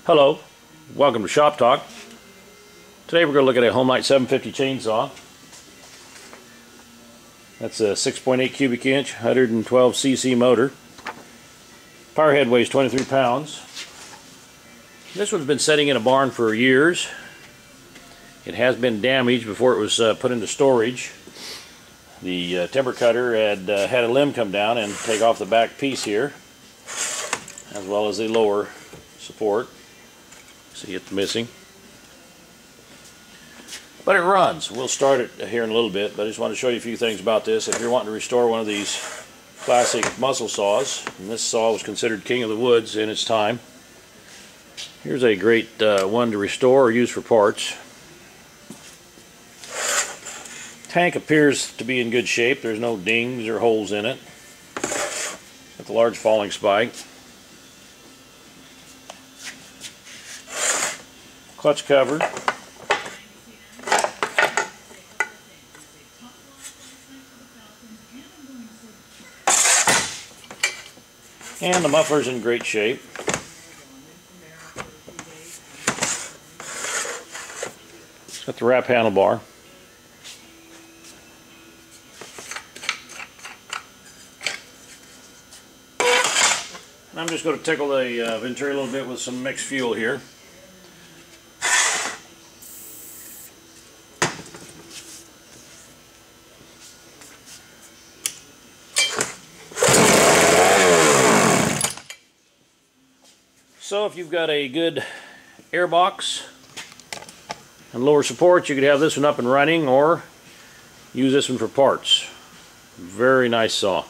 Hello, welcome to Shop Talk. Today we're going to look at a Homelite 750 chainsaw. That's a 6.8 cubic inch, 112 cc motor. Power head weighs 23 pounds. This one's been sitting in a barn for years. It has been damaged before it was put into storage. The timber cutter had a limb come down and take off the back piece here, as well as the lower support. See, it's missing. But it runs. We'll start it here in a little bit, but I just want to show you a few things about this. If you're wanting to restore one of these classic muscle saws, and this saw was considered king of the woods in its time, here's a great one to restore or use for parts. Tank appears to be in good shape. There's no dings or holes in it. Got the large falling spike. Clutch cover. And the muffler's in great shape. It's got the wrap handlebar. And I'm just going to tickle the venturi a little bit with some mixed fuel here. So if you've got a good air box and lower support, you could have this one up and running or use this one for parts. Very nice saw.